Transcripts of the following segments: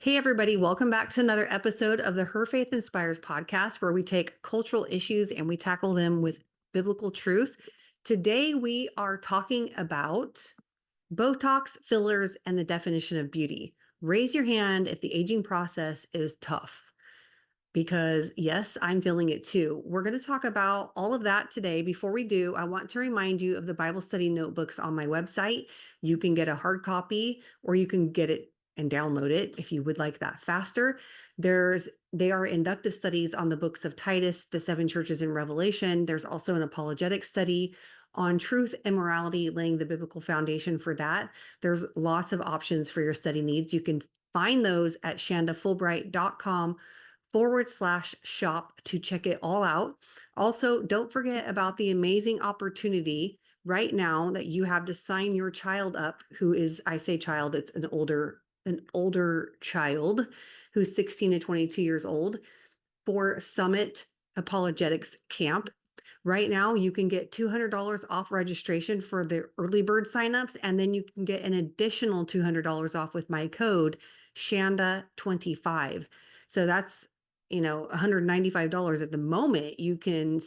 Hey, everybody, welcome back to another episode of the Her Faith Inspires podcast, where we take cultural issues and we tackle them with biblical truth. Today, we are talking about Botox, fillers, and the definition of beauty. Raise your hand if the aging process is tough, because yes, I'm feeling it too. We're going to talk about all of that today. Before we do, I want to remind you of the Bible study notebooks on my website. You can get a hard copy or you can get it and download it if you would like that faster. They are inductive studies on the books of Titus, the seven churches in Revelation. There's also an apologetic study on truth and morality, laying the biblical foundation for that. There's lots of options for your study needs. You can find those at shandafulbright.com/shop to check it all out. Also, don't forget about the amazing opportunity right now that you have to sign your child up, who is, I say child, it's an older child who's 16 to 22 years old, for Summit Apologetics Camp. Right now, you can get $200 off registration for the early bird signups, and then you can get an additional $200 off with my code Shanda25. So that's, $195 at the moment. You can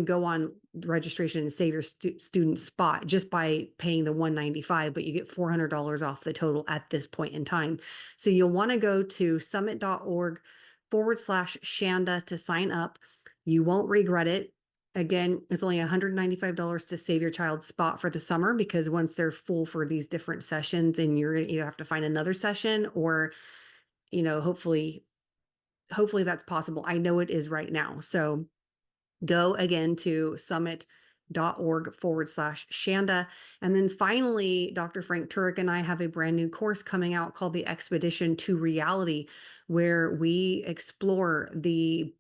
go on registration and save your student spot just by paying the $195, but you get $400 off the total at this point in time. So you'll want to go to summit.org/Shanda to sign up. You won't regret it. Again, it's only $195 to save your child's spot for the summer, because once they're full for these different sessions, then you're going to either have to find another session or, hopefully that's possible. I know it is right now. So go again to summit.org/Shanda. And then finally, Dr. Frank Turek and I have a brand new course coming out called the Expedition to Reality, where we explore the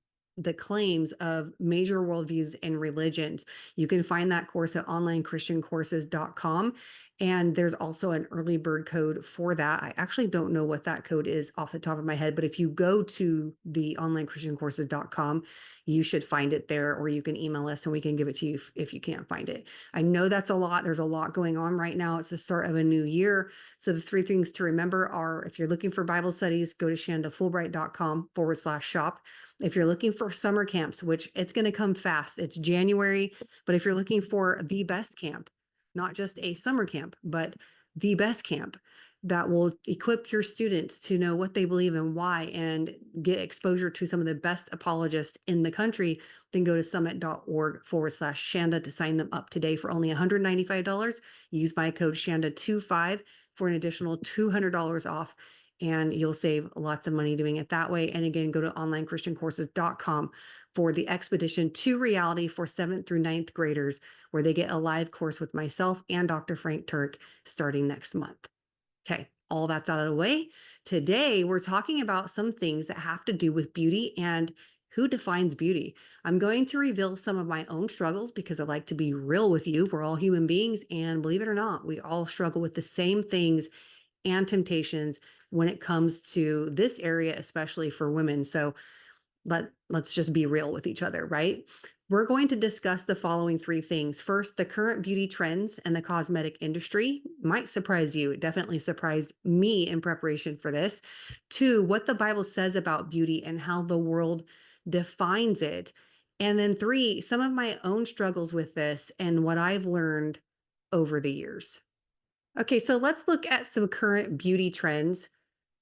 claims of major worldviews and religions. You can find that course at onlinechristiancourses.com. And there's also an early bird code for that. I actually don't know what that code is off the top of my head, but if you go to the onlinechristiancourses.com, you should find it there, or you can email us and we can give it to you if you can't find it. I know that's a lot. There's a lot going on right now. It's the start of a new year. So the three things to remember are, if you're looking for Bible studies, go to shandafulbright.com/shop. If you're looking for summer camps, which it's going to come fast, it's January, but if you're looking for the best camp, not just a summer camp, but the best camp that will equip your students to know what they believe and why, and get exposure to some of the best apologists in the country, then go to summit.org/Shanda to sign them up today for only $195. Use my code Shanda25 for an additional $200 off, and you'll save lots of money doing it that way. And again, go to onlinechristiancourses.com for the Expedition to Reality for 7th through 9th graders, where they get a live course with myself and Dr. Frank Turek starting next month. Okay, all that's out of the way. Today, we're talking about some things that have to do with beauty and who defines beauty. I'm going to reveal some of my own struggles, because I like to be real with you. We're all human beings, and believe it or not, we all struggle with the same things and temptations when it comes to this area, especially for women. So let's just be real with each other, right? We're going to discuss the following three things. First, the current beauty trends and the cosmetic industry might surprise you. It definitely surprised me in preparation for this. Two, what the Bible says about beauty and how the world defines it. And then three, some of my own struggles with this and what I've learned over the years. Okay, so let's look at some current beauty trends.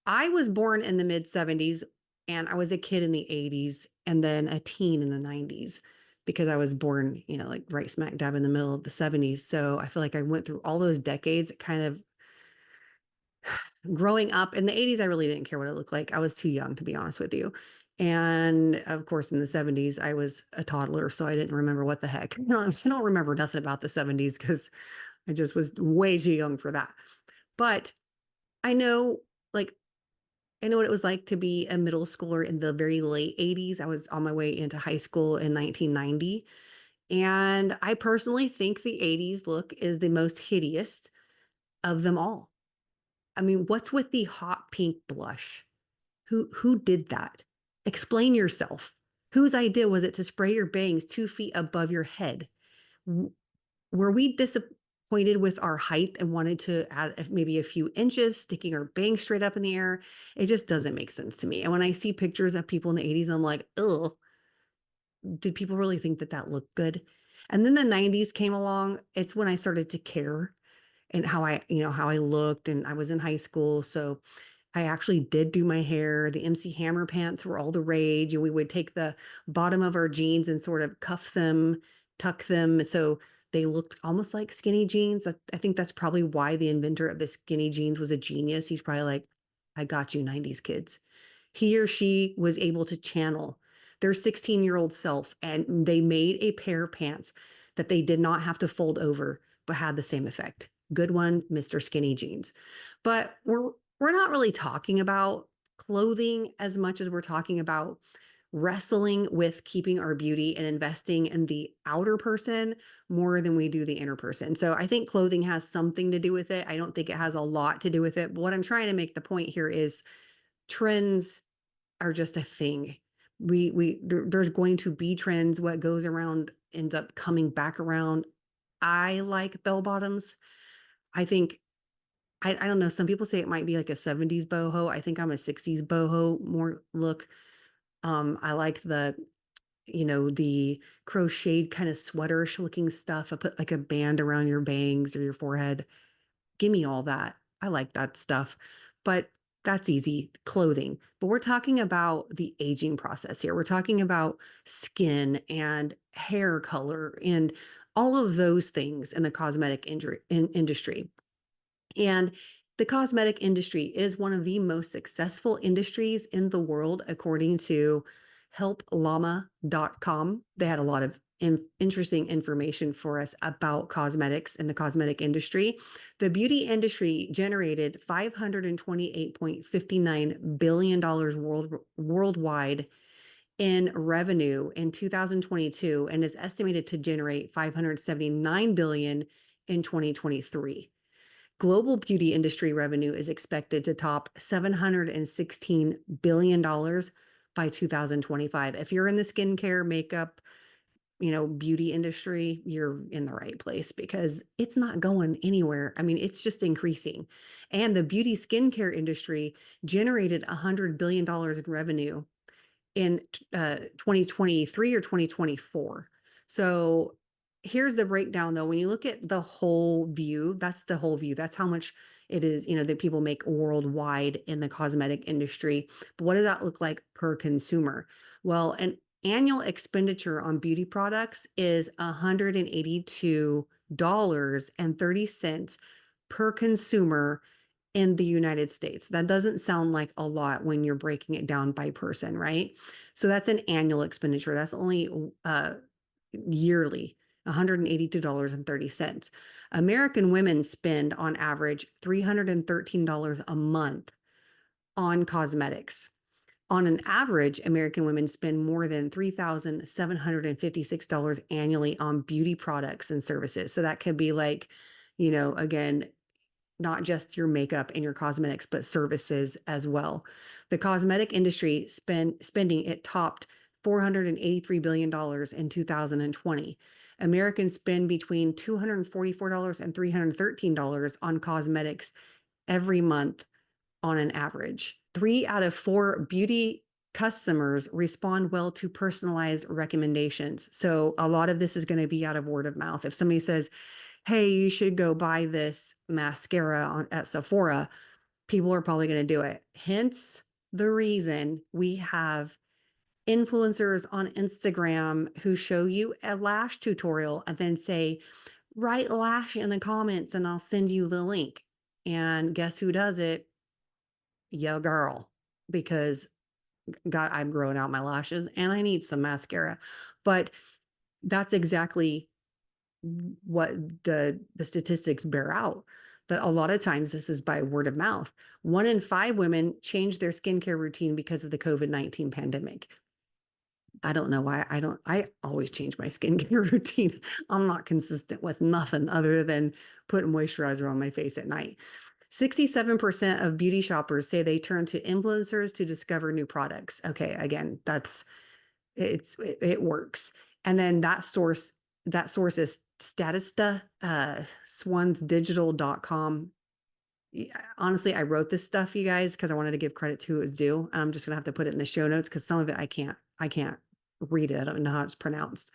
I was born in the mid 70s, and I was a kid in the 80s, and then a teen in the 90s, because I was born, like right smack dab in the middle of the 70s. So I feel like I went through all those decades kind of growing up. In the 80s, I really didn't care what it looked like. I was too young, to be honest with you. And of course, in the 70s, I was a toddler, so I didn't remember what the heck. No, I don't remember nothing about the 70s, because I just was way too young for that. But I know, like, I know what it was like to be a middle schooler in the very late 80s. I was on my way into high school in 1990. And I personally think the 80s look is the most hideous of them all. I mean, what's with the hot pink blush? Who did that? Explain yourself. Whose idea was it to spray your bangs 2 feet above your head? Were we pointed with our height and wanted to add maybe a few inches, sticking our bangs straight up in the air. It just doesn't make sense to me. And when I see pictures of people in the 80s, I'm like, ugh, did people really think that that looked good? And then the 90s came along. It's when I started to care and how how I looked, and I was in high school. So I actually did do my hair. The MC Hammer pants were all the rage, and we would take the bottom of our jeans and sort of cuff them, tuck them, so they looked almost like skinny jeans. I think that's probably why the inventor of the skinny jeans was a genius. He's probably like, I got you, 90s kids. He or she was able to channel their 16-year-old self, and they made a pair of pants that they did not have to fold over, but had the same effect. Good one, Mr. Skinny Jeans. But we're not really talking about clothing as much as we're talking about wrestling with keeping our beauty and investing in the outer person more than we do the inner person. So I think clothing has something to do with it. I don't think it has a lot to do with it. But what I'm trying to make the point here is trends are just a thing. There's going to be trends. What goes around ends up coming back around. I like bell bottoms. I think I don't know. Some people say it might be like a 70s boho. I think I'm a 60s boho more look. I like the crocheted kind of sweaterish looking stuff. I put like a band around your bangs or your forehead. Give me all that. I like that stuff. But that's easy clothing. But we're talking about the aging process here. We're talking about skin and hair color and all of those things in the cosmetic industry. And the cosmetic industry is one of the most successful industries in the world, according to helpllama.com. They had a lot of interesting information for us about cosmetics and the cosmetic industry. The beauty industry generated $528.59 billion worldwide in revenue in 2022 and is estimated to generate $579 billion in 2023. Global beauty industry revenue is expected to top $716 billion by 2025. If you're in the skincare, makeup, beauty industry, you're in the right place because it's not going anywhere. I mean, it's just increasing. And the beauty skincare industry generated $100 billion in revenue in 2023 or 2024. So here's the breakdown though. When you look at the whole view, that's the whole view. That's how much it is, that people make worldwide in the cosmetic industry. But what does that look like per consumer? Well, an annual expenditure on beauty products is $182.30 per consumer in the United States. That doesn't sound like a lot when you're breaking it down by person, right? So that's an annual expenditure. That's only yearly, $182.30. American women spend on average $313 a month on cosmetics. On an average, American women spend more than $3,756 annually on beauty products and services. So that could be like, again, not just your makeup and your cosmetics, but services as well. The cosmetic industry spending, it topped $483 billion in 2020. Americans spend between $244 and $313 on cosmetics every month on an average. 3 out of 4 beauty customers respond well to personalized recommendations. So a lot of this is going to be out of word of mouth. If somebody says, hey, you should go buy this mascara at Sephora, people are probably going to do it. Hence the reason we have influencers on Instagram who show you a lash tutorial and then say, write lash in the comments and I'll send you the link. And guess who does it? Yo, girl, because God, I'm growing out my lashes and I need some mascara. But that's exactly what the statistics bear out, that a lot of times this is by word of mouth. 1 in 5 women changed their skincare routine because of the COVID-19 pandemic. I don't know why I always change my skincare routine. I'm not consistent with nothing other than putting moisturizer on my face at night. 67% of beauty shoppers say they turn to influencers to discover new products. Okay, again, it works. And then that source is Statista, swansdigital.com. Honestly, I wrote this stuff, you guys, because I wanted to give credit to who it was due. I'm just gonna have to put it in the show notes because some of it I can't read it. I don't know how it's pronounced.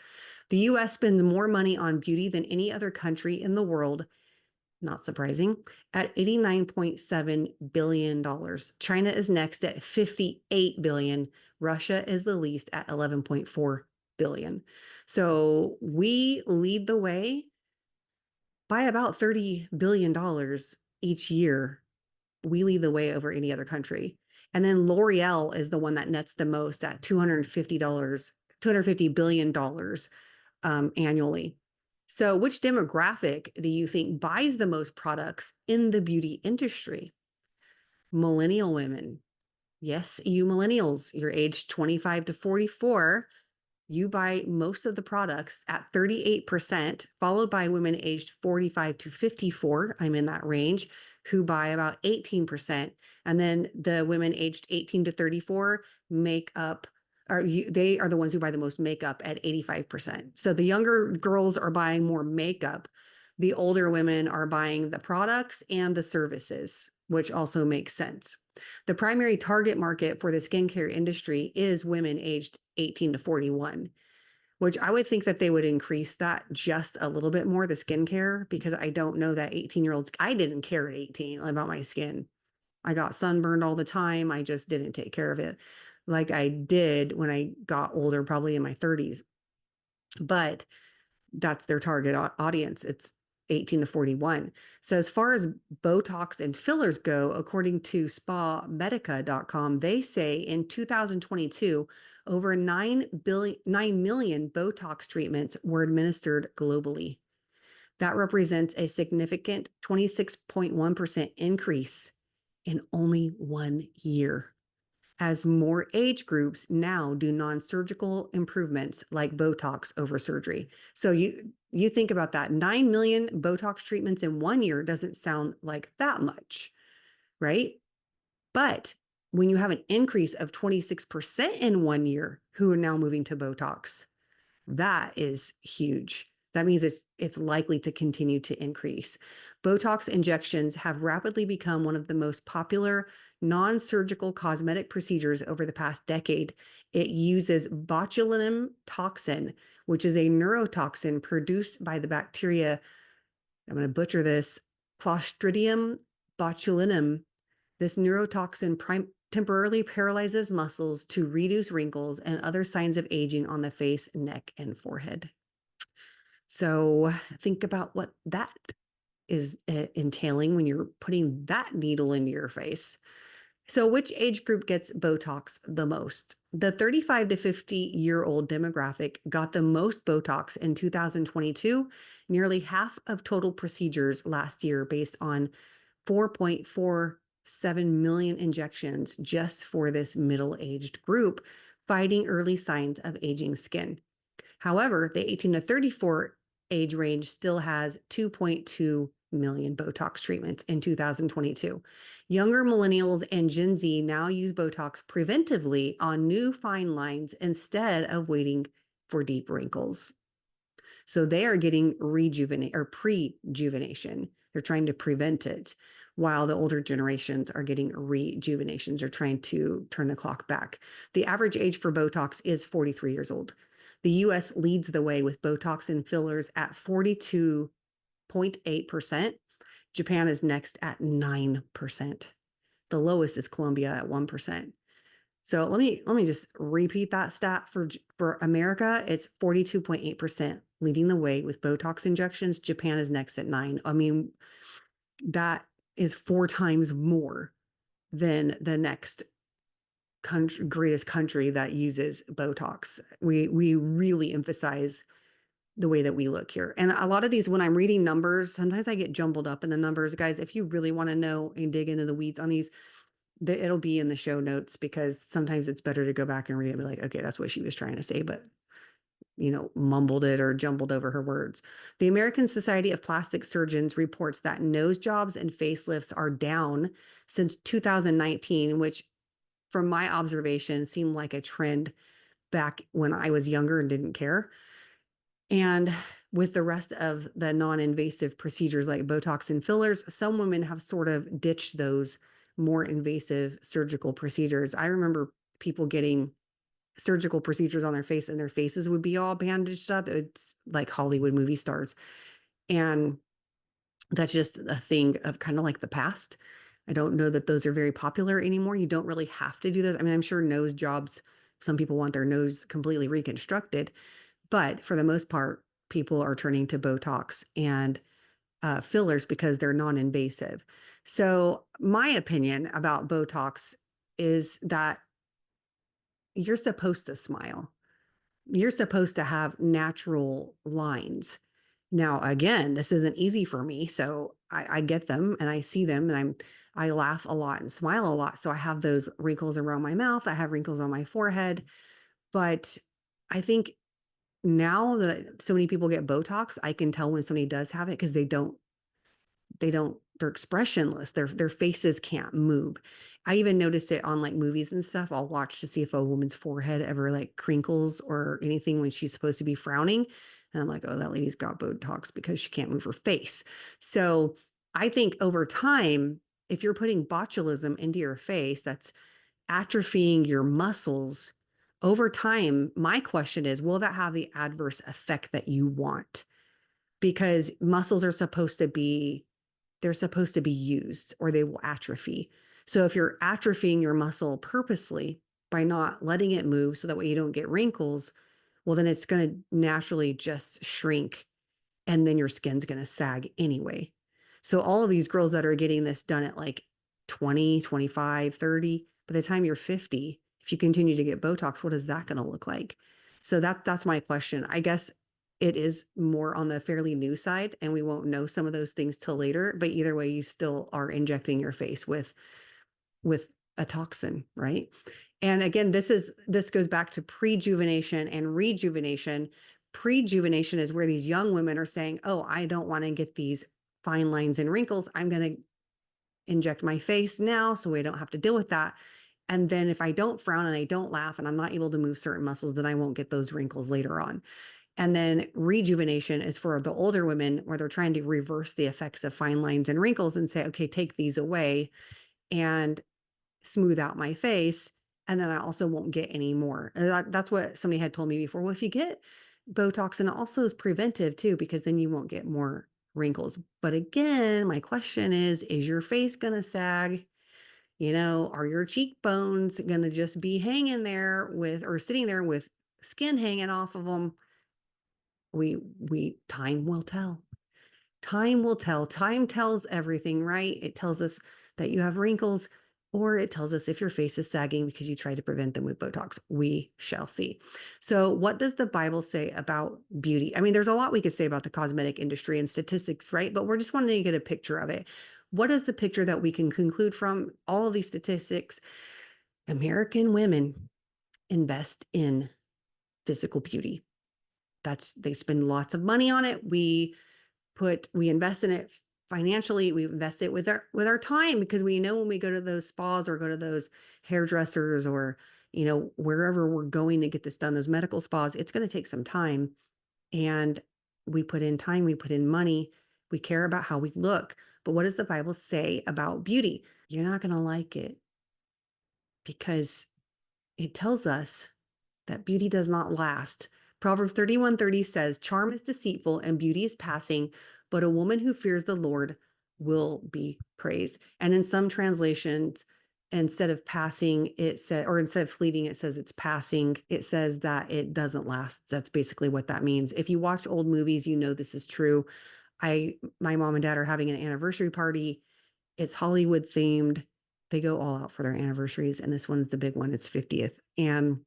The US spends more money on beauty than any other country in the world, not surprising, at $89.7 billion. China is next at $58 billion. Russia is the least at $11.4 billion. So we lead the way by about $30 billion each year. We lead the way over any other country. And then L'Oreal is the one that nets the most at $250 billion annually. So which demographic do you think buys the most products in the beauty industry? Millennial women. Yes, you millennials, you're aged 25 to 44. You buy most of the products at 38%, followed by women aged 45 to 54. I'm in that range, who buy about 18%. And then the women aged 18 to 34 make up, they are the ones who buy the most makeup at 85%. So the younger girls are buying more makeup. The older women are buying the products and the services, which also makes sense. The primary target market for the skincare industry is women aged 18 to 41, which I would think that they would increase that just a little bit more, the skincare, because I don't know that 18-year-olds, I didn't care at 18 about my skin. I got sunburned all the time. I just didn't take care of it like I did when I got older, probably in my 30s. But that's their target audience. It's 18 to 41. So as far as Botox and fillers go, according to spamedica.com, they say in 2022, over 9 million Botox treatments were administered globally. That represents a significant 26.1% increase in only 1 year, as more age groups now do non-surgical improvements like Botox over surgery. So you think about that. 9 million Botox treatments in 1 year doesn't sound like that much, right? But when you have an increase of 26% in 1 year who are now moving to Botox, that is huge. That means it's likely to continue to increase. Botox injections have rapidly become one of the most popular non-surgical cosmetic procedures over the past decade. It uses botulinum toxin, which is a neurotoxin produced by the bacteria, I'm going to butcher this, Clostridium botulinum. This neurotoxin temporarily paralyzes muscles to reduce wrinkles and other signs of aging on the face, neck, and forehead. So think about what that is entailing when you're putting that needle into your face. So which age group gets Botox the most? The 35 to 50-year-old demographic got the most Botox in 2022, nearly half of total procedures last year, based on 4.47 million injections just for this middle-aged group, fighting early signs of aging skin. However, the 18 to 34 age range still has 2.2 million Botox treatments in 2022. Younger millennials and Gen Z now use Botox preventively on new fine lines instead of waiting for deep wrinkles. So they are getting pre-juvenation. They're trying to prevent it, while the older generations are getting rejuvenations. They're trying to turn the clock back. The average age for Botox is 43 years old. The US leads the way with Botox and fillers at 42.8%. Japan is next at 9%. The lowest is Colombia at 1%. So let me just repeat that stat for America. It's 42.8%, leading the way with Botox injections. Japan is next at 9%. I mean, that is 4 times more than the next greatest country that uses Botox. We really emphasize the way that we look here. And a lot of these, when I'm reading numbers, sometimes I get jumbled up in the numbers. Guys, if you really want to know and dig into the weeds on these, it'll be in the show notes, because sometimes it's better to go back and read it and be like, okay, that's what she was trying to say, but mumbled it or jumbled over her words. The American Society of Plastic Surgeons reports that nose jobs and facelifts are down since 2019, which from my observation seemed like a trend back when I was younger and didn't care. And with the rest of the non-invasive procedures like Botox and fillers, some women have sort of ditched those more invasive surgical procedures. I remember people getting surgical procedures on their face and their faces would be all bandaged up. It's like Hollywood movie stars. And that's just a thing of kind of like the past. I don't know that those are very popular anymore. You don't really have to do those. I mean, I'm sure nose jobs, some people want their nose completely reconstructed, but for the most part, people are turning to Botox and fillers because they're non-invasive. So my opinion about Botox is that you're supposed to smile. You're supposed to have natural lines. Now, again, this isn't easy for me. So I get them and I see them and I laugh a lot and smile a lot. So I have those wrinkles around my mouth. I have wrinkles on my forehead. But I think now that so many people get Botox, I can tell when somebody does have it because they're expressionless. Their faces can't move. I even noticed it on like movies and stuff. I'll watch to see if a woman's forehead ever like crinkles or anything when she's supposed to be frowning. And I'm like, oh, that lady's got Botox because she can't move her face. So I think over time, if you're putting botulism into your face, that's atrophying your muscles over time. My question is, will that have the adverse effect that you want? Because muscles are supposed to be they're supposed to be used or they will atrophy. So if you're atrophying your muscle purposely by not letting it move so that way you don't get wrinkles, well, then it's going to naturally just shrink and then your skin's going to sag anyway. So all of these girls that are getting this done at like 20, 25, 30, by the time you're 50, if you continue to get Botox, what is that going to look like? So that's my question. I guess it is more on the fairly new side and we won't know some of those things till later, but either way, you still are injecting your face with a toxin, right? And again, this goes back to prejuvenation and rejuvenation. Prejuvenation is where these young women are saying, oh, I don't want to get these fine lines and wrinkles. I'm going to inject my face now so I don't have to deal with that. And then if I don't frown and I don't laugh and I'm not able to move certain muscles, then I won't get those wrinkles later on. And then rejuvenation is for the older women where they're trying to reverse the effects of fine lines and wrinkles and say, okay, take these away and smooth out my face. And then I also won't get any more. That's what somebody had told me before. Well, if you get Botox, and it also is preventive too, because then you won't get more wrinkles. But again, my question is your face going to sag? You know, are your cheekbones going to just be hanging there with, or sitting there with skin hanging off of them? Time will tell. Time will tell. Time tells everything, right? It tells us that you have wrinkles, or it tells us if your face is sagging because you try to prevent them with Botox. We shall see. So, what does the Bible say about beauty? I mean, there's a lot we could say about the cosmetic industry and statistics, right? But we're just wanting to get a picture of it. What is the picture that we can conclude from all of these statistics? American women invest in physical beauty. They spend lots of money on it. We invest in it financially. We invest it with our time because we know when we go to those spas or go to those hairdressers or, you know, wherever we're going to get this done, those medical spas, it's going to take some time. And we put in time, we put in money, we care about how we look. But what does the Bible say about beauty? You're not going to like it because it tells us that beauty does not last. Proverbs 31:30 says, charm is deceitful and beauty is passing, but a woman who fears the Lord will be praised. And in some translations, instead of passing, it said, or instead of fleeting, it says it's passing. It says that it doesn't last. That's basically what that means. If you watch old movies, you know this is true. My mom and dad are having an anniversary party. It's Hollywood themed. They go all out for their anniversaries, and this one's the big one. It's 50th. And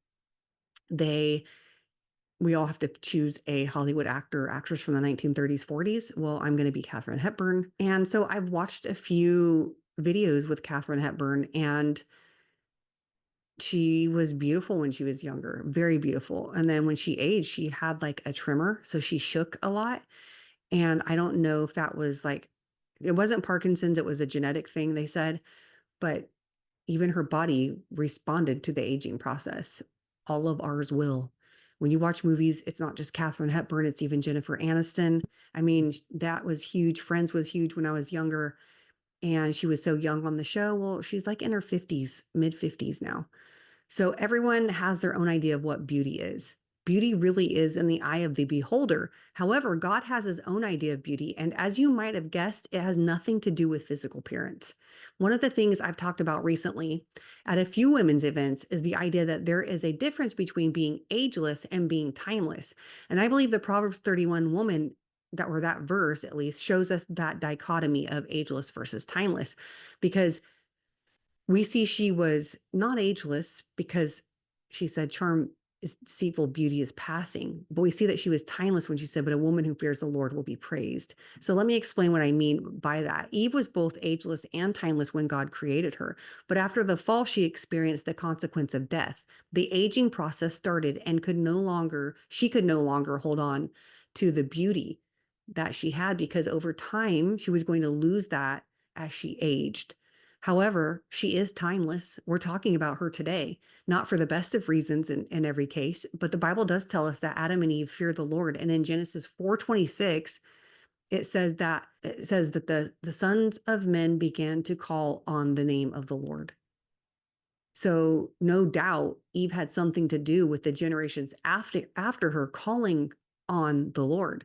we all have to choose a Hollywood actor or actress from the 1930s, 40s. Well, I'm going to be Katharine Hepburn. And so I've watched a few videos with Katharine Hepburn, and she was beautiful when she was younger, very beautiful. And then when she aged, she had like a tremor. So she shook a lot. And I don't know if that was like, it wasn't Parkinson's, it was a genetic thing, they said, but even her body responded to the aging process. All of ours will. When you watch movies, it's not just Katharine Hepburn, it's even Jennifer Aniston. I mean, that was huge. Friends was huge when I was younger, and she was so young on the show. Well, she's like in her 50s, mid 50s now. So everyone has their own idea of what beauty is. Beauty really is in the eye of the beholder. However, God has his own idea of beauty. And as you might have guessed, it has nothing to do with physical appearance. One of the things I've talked about recently at a few women's events is the idea that there is a difference between being ageless and being timeless. And I believe the Proverbs 31 woman that, or that verse at least, shows us that dichotomy of ageless versus timeless, because we see she was not ageless because she said charm is deceitful, beauty is passing. But we see that she was timeless when she said, but a woman who fears the Lord will be praised. So let me explain what I mean by that. Eve was both ageless and timeless when God created her. But after the fall, she experienced the consequence of death. The aging process started and she could no longer hold on to the beauty that she had, because over time she was going to lose that as she aged. However, she is timeless. We're talking about her today, not for the best of reasons in every case, but the Bible does tell us that Adam and Eve feared the Lord. And in Genesis 4:26, it says that the sons of men began to call on the name of the Lord. So no doubt Eve had something to do with the generations after her calling on the Lord.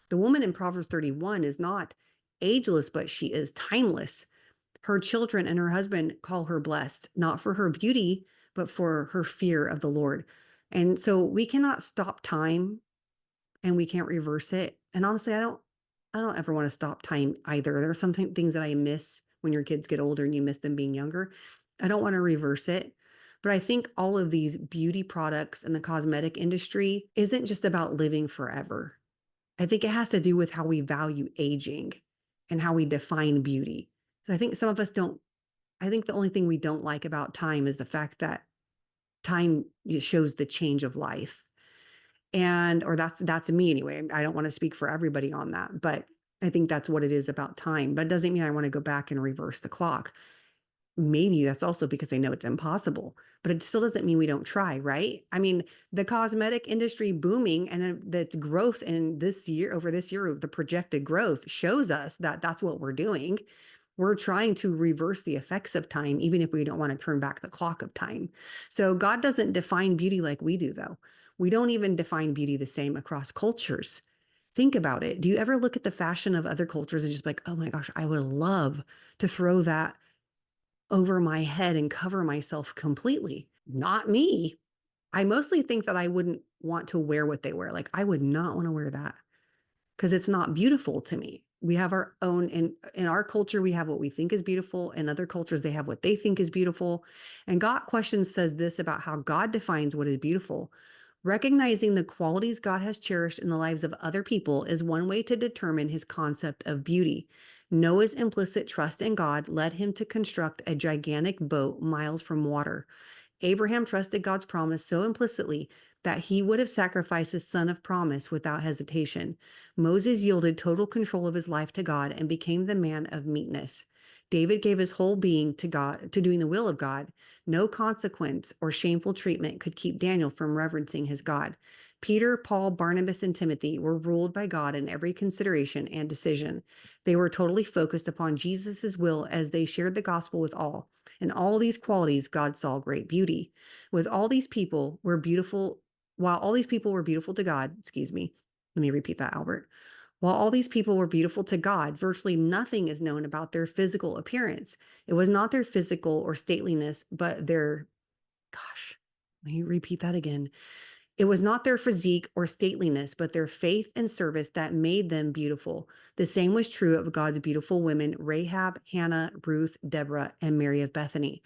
The woman in Proverbs 31 is not ageless, but she is timeless. Her children and her husband call her blessed, not for her beauty, but for her fear of the Lord. And so we cannot stop time and we can't reverse it. And honestly, I don't ever want to stop time either. There are some things that I miss when your kids get older and you miss them being younger. I don't want to reverse it. But I think all of these beauty products and the cosmetic industry isn't just about living forever. I think it has to do with how we value aging and how we define beauty. I think some of us don't, I think the only thing we don't like about time is the fact that time shows the change of life. And, or that's me anyway. I don't want to speak for everybody on that, but I think that's what it is about time. But it doesn't mean I want to go back and reverse the clock. Maybe that's also because I know it's impossible, but it still doesn't mean we don't try, right? I mean, the cosmetic industry booming and that's growth in this year, over this year, the projected growth shows us that that's what we're doing. We're trying to reverse the effects of time, even if we don't want to turn back the clock of time. So God doesn't define beauty like we do, though. We don't even define beauty the same across cultures. Think about it. Do you ever look at the fashion of other cultures and just like, oh my gosh, I would love to throw that over my head and cover myself completely? Not me. I mostly think that I wouldn't want to wear what they wear. Like, I would not want to wear that because it's not beautiful to me. We have our own, in our culture, we have what we think is beautiful. In other cultures, they have what they think is beautiful. And Got Questions says this about how God defines what is beautiful. Recognizing the qualities God has cherished in the lives of other people is one way to determine his concept of beauty. Noah's implicit trust in God led him to construct a gigantic boat miles from water. Abraham trusted God's promise so implicitly that he would have sacrificed his son of promise without hesitation. Moses yielded total control of his life to God and became the man of meekness. David gave his whole being to God, to doing the will of God. No consequence or shameful treatment could keep Daniel from reverencing his God. Peter, Paul, Barnabas, and Timothy were ruled by God in every consideration and decision. They were totally focused upon Jesus' will as they shared the gospel with all. In all these qualities, God saw great beauty. With all these people were beautiful, while all these people were beautiful to God, excuse me, let me repeat that, Albert. While all these people were beautiful to God, virtually nothing is known about their physical appearance. It was not their physical or stateliness, but gosh, let me repeat that again. It was not their physique or stateliness, but their faith and service that made them beautiful. The same was true of God's beautiful women, Rahab, Hannah, Ruth, Deborah, and Mary of Bethany.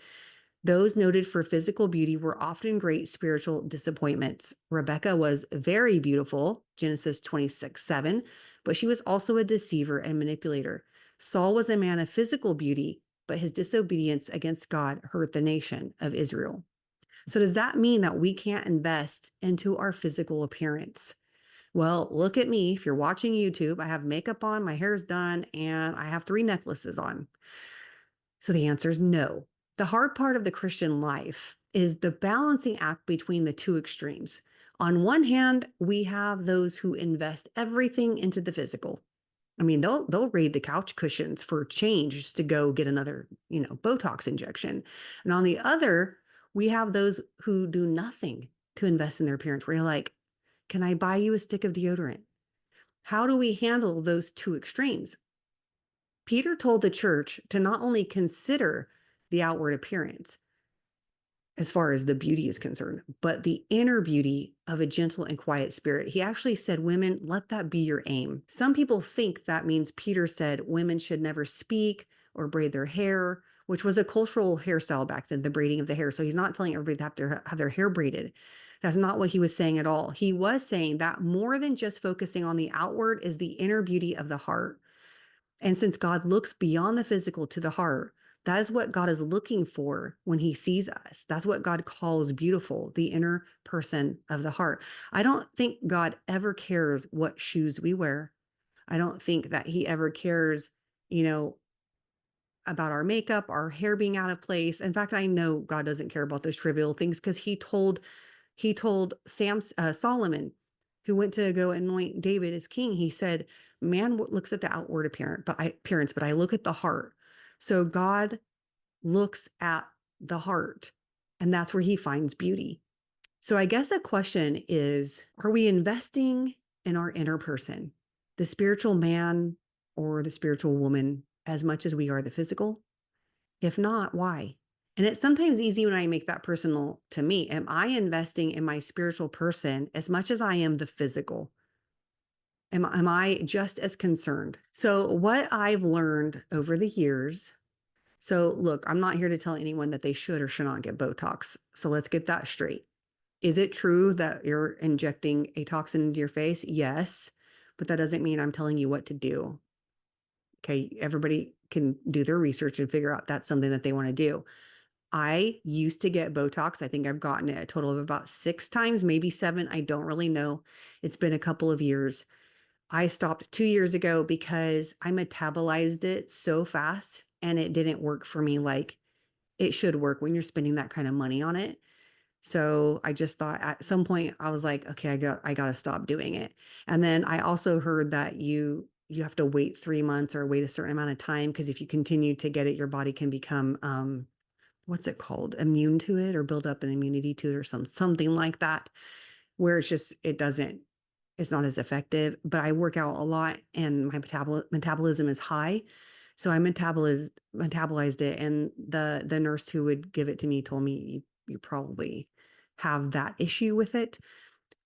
Those noted for physical beauty were often great spiritual disappointments. Rebecca was very beautiful, Genesis 26:7, but she was also a deceiver and manipulator. Saul was a man of physical beauty, but his disobedience against God hurt the nation of Israel. So does that mean that we can't invest into our physical appearance? Well, look at me. If you're watching YouTube, I have makeup on, my hair's done, and I have 3 necklaces on. So the answer is no. The hard part of the Christian life is the balancing act between the two extremes. On one hand, we have those who invest everything into the physical. I mean, they'll raid the couch cushions for change just to go get another, Botox injection. And on the other, we have those who do nothing to invest in their appearance, where you're like, can I buy you a stick of deodorant? How do we handle those two extremes? Peter told the church to not only consider the outward appearance, as far as the beauty is concerned, but the inner beauty of a gentle and quiet spirit. He actually said, women, let that be your aim. Some people think that means Peter said women should never speak or braid their hair, which was a cultural hairstyle back then, the braiding of the hair. So he's not telling everybody to have their hair braided. That's not what he was saying at all. He was saying that more than just focusing on the outward is the inner beauty of the heart. And since God looks beyond the physical to the heart, that is what God is looking for when he sees us. That's what God calls beautiful, the inner person of the heart. I don't think God ever cares what shoes we wear. I don't think that he ever cares, you know, about our makeup, our hair being out of place. In fact, I know God doesn't care about those trivial things, because he told Solomon, who went to go anoint David as king, he said, man looks at the outward appearance, but I look at the heart. So God looks at the heart, and that's where he finds beauty. So I guess a question is, are we investing in our inner person, the spiritual man or the spiritual woman, as much as we are the physical? If not, why? And it's sometimes easy when I make that personal to me. Am I investing in my spiritual person as much as I am the physical? Am I just as concerned? So, what I've learned over the years, so look, I'm not here to tell anyone that they should or should not get Botox. So, let's get that straight. Is it true that you're injecting a toxin into your face? Yes, but that doesn't mean I'm telling you what to do. Okay, everybody can do their research and figure out that's something that they want to do. I used to get Botox. I think I've gotten it a total of about 6 times, maybe 7. I don't really know. It's been a couple of years. I stopped 2 years ago because I metabolized it so fast and it didn't work for me like it should work when you're spending that kind of money on it. So I just thought at some point I was like, okay, I got to stop doing it. And then I also heard that you have to wait 3 months or wait a certain amount of time, because if you continue to get it, your body can become what's it called? Immune to it, or build up an immunity to it, or something like that, where it's not as effective. But I work out a lot and my metabolism is high. So I metabolized it, and the nurse who would give it to me told me you probably have that issue with it.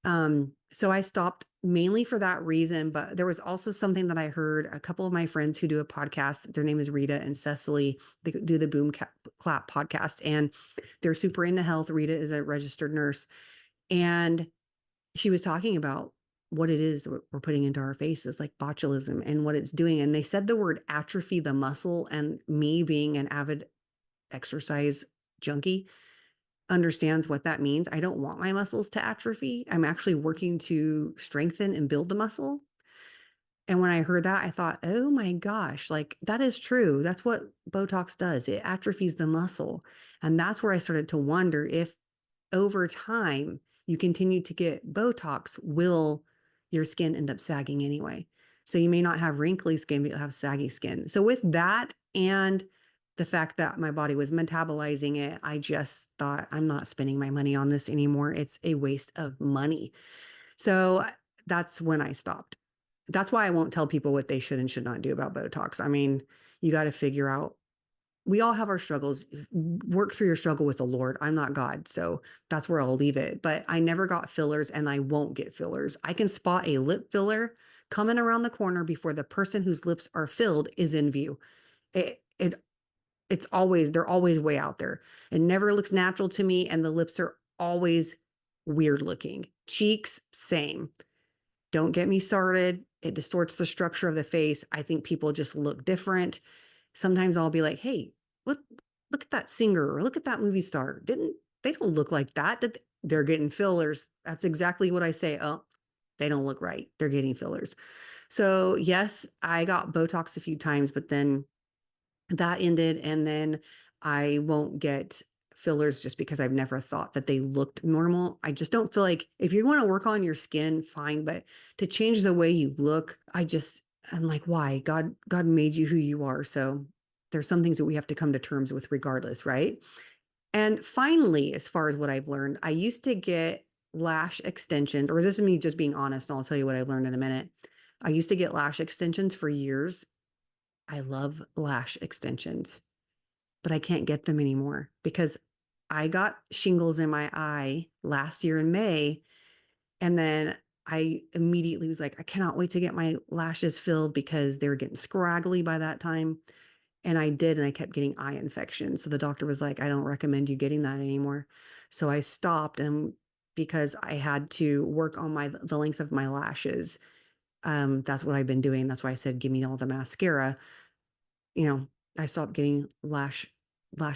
So I stopped mainly for that reason, but there was also something that I heard a couple of my friends who do a podcast. Their name is Rita and Cecily. They do the Clap podcast, and they're super into health. Rita is a registered nurse, and she was talking about what it is that we're putting into our faces, like botulism, and what it's doing. And they said the word atrophy the muscle, and me being an avid exercise junkie understands what that means. I don't want my muscles to atrophy. I'm actually working to strengthen and build the muscle. And when I heard that, I thought, oh my gosh, like that is true. That's what Botox does. It atrophies the muscle. And that's where I started to wonder if over time you continue to get Botox, will your skin end up sagging anyway? So you may not have wrinkly skin, but you'll have saggy skin. So with that, and the fact that my body was metabolizing it, I just thought, I'm not spending my money on this anymore. It's a waste of money. So that's when I stopped. That's why I won't tell people what they should and should not do about Botox. I mean, you got to figure out, we all have our struggles. Work through your struggle with the Lord. I'm not God, so that's where I'll leave it. But I never got fillers, and I won't get fillers. I can spot a lip filler coming around the corner before the person whose lips are filled is in view. They're always way out there. It never looks natural to me, and the lips are always weird looking. Cheeks, same. Don't get me started. It distorts the structure of the face. I think people just look different. Sometimes I'll be like, hey, look at that singer, or look at that movie star. They don't look like that. They're getting fillers. That's exactly what I say. Oh, they don't look right. They're getting fillers. So yes, I got Botox a few times, but then that ended, and then I won't get fillers just because I've never thought that they looked normal. I just don't feel like if you want to work on your skin, fine, but to change the way you look, I'm like, why? God made you who you are. So there's some things that we have to come to terms with regardless, right? And finally, as far as what I've learned, I used to get lash extensions, or this is me just being honest, and I'll tell you what I've learned in a minute. I used to get lash extensions for years. I love lash extensions, but I can't get them anymore because I got shingles in my eye last year in May. And then I immediately was like, I cannot wait to get my lashes filled because they were getting scraggly by that time. And I did, and I kept getting eye infections. So the doctor was like, I don't recommend you getting that anymore. So I stopped, and because I had to work on the length of my lashes. That's what I've been doing. That's why I said, give me all the mascara. You know, I stopped getting lash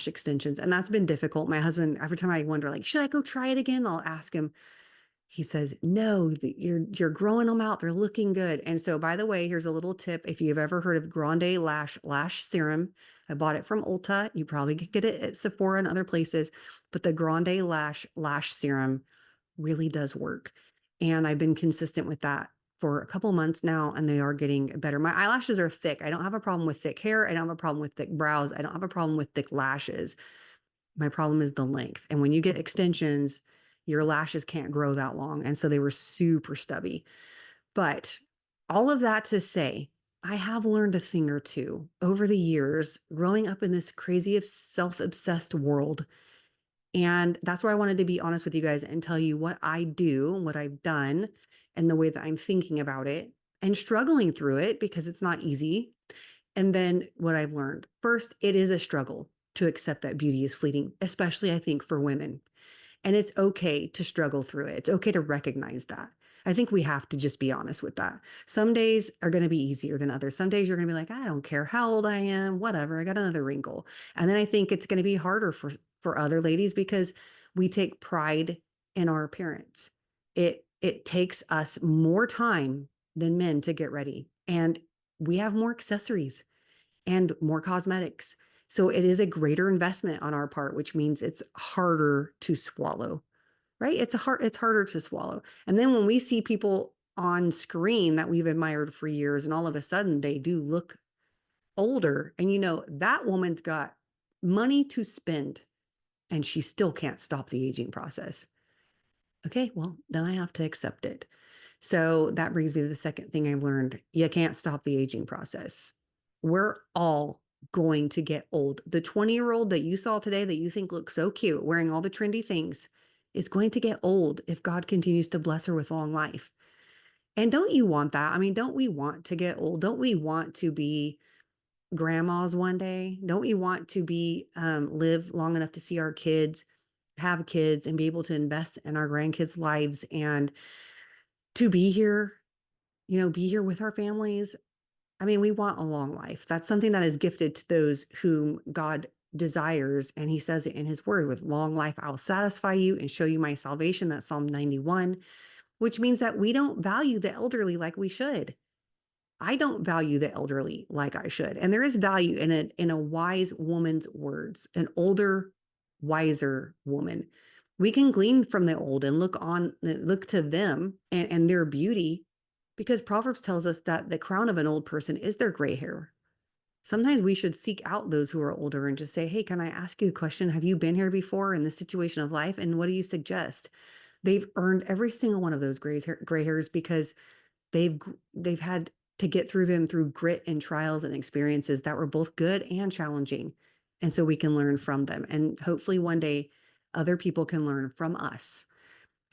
extensions, and that's been difficult. My husband, every time I wonder, like, should I go try it again? I'll ask him. He says, no, you're growing them out. They're looking good. And so, by the way, here's a little tip. If you've ever heard of Grande Lash Serum, I bought it from Ulta. You probably could get it at Sephora and other places, but the Grande Lash Serum really does work. And I've been consistent with that for a couple months now, and they are getting better. My eyelashes are thick. I don't have a problem with thick hair. I don't have a problem with thick brows. I don't have a problem with thick lashes. My problem is the length. And when you get extensions, your lashes can't grow that long. And so they were super stubby. But all of that to say, I have learned a thing or two over the years growing up in this crazy self-obsessed world. And that's why I wanted to be honest with you guys and tell you what I do, what I've done, and the way that I'm thinking about it and struggling through it because it's not easy. And then what I've learned. First, it is a struggle to accept that beauty is fleeting, especially I think for women. And it's okay to struggle through it. It's okay to recognize that. I think we have to just be honest with that. Some days are going to be easier than others. Some days you're going to be like, I don't care how old I am, whatever, I got another wrinkle. And then I think it's going to be harder for other ladies because we take pride in our appearance. It takes us more time than men to get ready. And we have more accessories and more cosmetics. So it is a greater investment on our part, which means it's harder to swallow, right? It's harder to swallow. And then when we see people on screen that we've admired for years, and all of a sudden they do look older, and that woman's got money to spend and she still can't stop the aging process. Okay, well, then I have to accept it. So that brings me to the second thing I've learned. You can't stop the aging process. We're all going to get old. The 20-year-old that you saw today that you think looks so cute, wearing all the trendy things, is going to get old if God continues to bless her with long life. And don't you want that? I mean, don't we want to get old? Don't we want to be grandmas one day? Don't we want to live long enough to see our kids have kids and be able to invest in our grandkids' lives and to be here, be here with our families? I mean, we want a long life. That's something that is gifted to those whom God desires. And he says it in his word, with long life, I'll satisfy you and show you my salvation. That's Psalm 91, which means that we don't value the elderly like we should. I don't value the elderly like I should. And there is value in a wise woman's words, an older, wiser woman. We can glean from the old and look to them and their beauty, because Proverbs tells us that the crown of an old person is their gray hair. Sometimes we should seek out those who are older and just say, hey, can I ask you a question? Have you been here before in this situation of life? And what do you suggest? They've earned every single one of those gray hairs because they've had to get through them through grit and trials and experiences that were both good and challenging. And so we can learn from them. And hopefully one day other people can learn from us.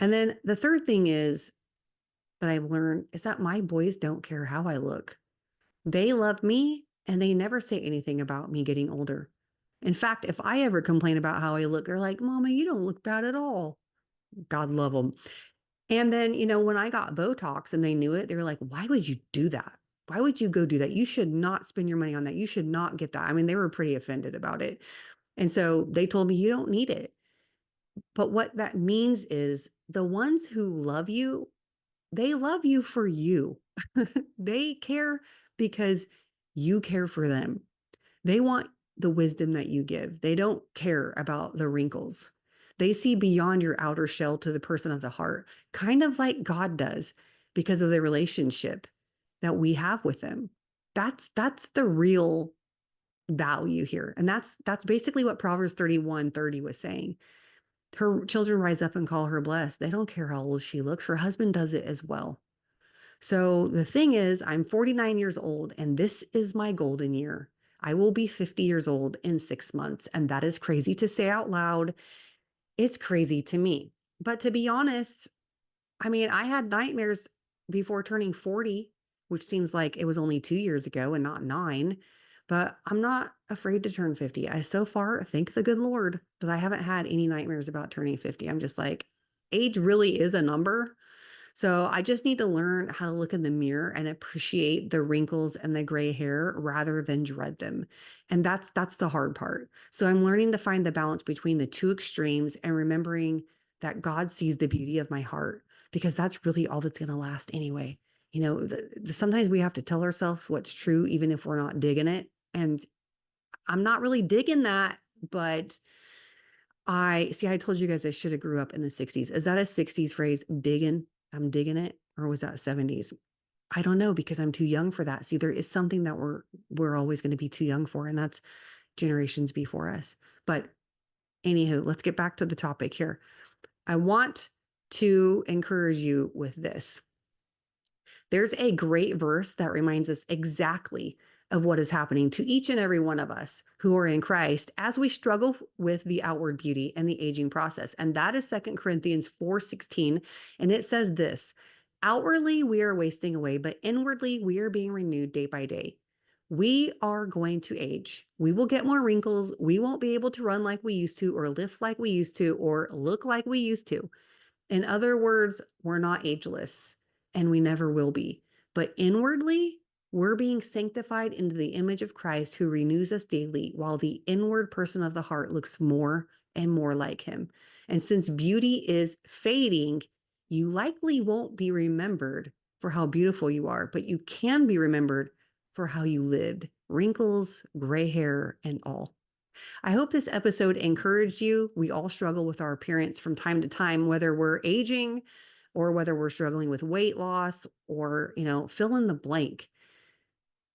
And then the third thing that I've learned is that my boys don't care how I look. They love me and they never say anything about me getting older. In fact, if I ever complain about how I look, they're like, Mama, you don't look bad at all. God love them. And then, when I got Botox and they knew it, they were like, why would you do that? Why would you go do that? You should not spend your money on that. You should not get that. I mean, they were pretty offended about it. And so they told me, you don't need it. But what that means is the ones who love you, they love you for you. They care because you care for them. They want the wisdom that you give. They don't care about the wrinkles. They see beyond your outer shell to the person of the heart, kind of like God does because of the relationship that we have with them. That's the real value here. And that's basically what Proverbs 31:30 was saying. Her children rise up and call her blessed. They don't care how old she looks. Her husband does it as well. So the thing is, I'm 49 years old, and this is my golden year. I will be 50 years old in 6 months. And that is crazy to say out loud. It's crazy to me. But to be honest, I mean, I had nightmares before turning 40, which seems like it was only 2 years ago and not nine. But I'm not afraid to turn 50. I so far thank the good Lord that I haven't had any nightmares about turning 50. I'm just like, age really is a number. So I just need to learn how to look in the mirror and appreciate the wrinkles and the gray hair rather than dread them. And that's the hard part. So I'm learning to find the balance between the two extremes and remembering that God sees the beauty of my heart because that's really all that's going to last anyway. Sometimes we have to tell ourselves what's true even if we're not digging it. And I'm not really digging that, but I told you guys I should have grew up in the 60s. Is that a 60s phrase? Digging? I'm digging it. Or was that 70s? I don't know because I'm too young for that. See, there is something that we're always going to be too young for, and that's generations before us. But anywho, let's get back to the topic here. I want to encourage you with this. There's a great verse that reminds us exactly of what is happening to each and every one of us who are in Christ as we struggle with the outward beauty and the aging process. And that is 2 Corinthians 4:16. And it says this, outwardly we are wasting away, but inwardly we are being renewed day by day. We are going to age. We will get more wrinkles. We won't be able to run like we used to, or lift like we used to, or look like we used to. In other words, we're not ageless and we never will be. But inwardly, we're being sanctified into the image of Christ who renews us daily, while the inward person of the heart looks more and more like him. And since beauty is fading, you likely won't be remembered for how beautiful you are, but you can be remembered for how you lived, wrinkles, gray hair, and all. I hope this episode encouraged you. We all struggle with our appearance from time to time, whether we're aging or whether we're struggling with weight loss or, fill in the blank.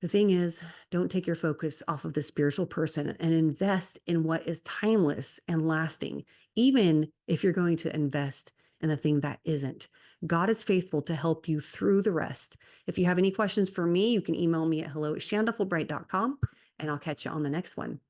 The thing is, don't take your focus off of the spiritual person and invest in what is timeless and lasting, even if you're going to invest in the thing that isn't. God is faithful to help you through the rest. If you have any questions for me, you can email me at hello@shandafulbright.com, and I'll catch you on the next one.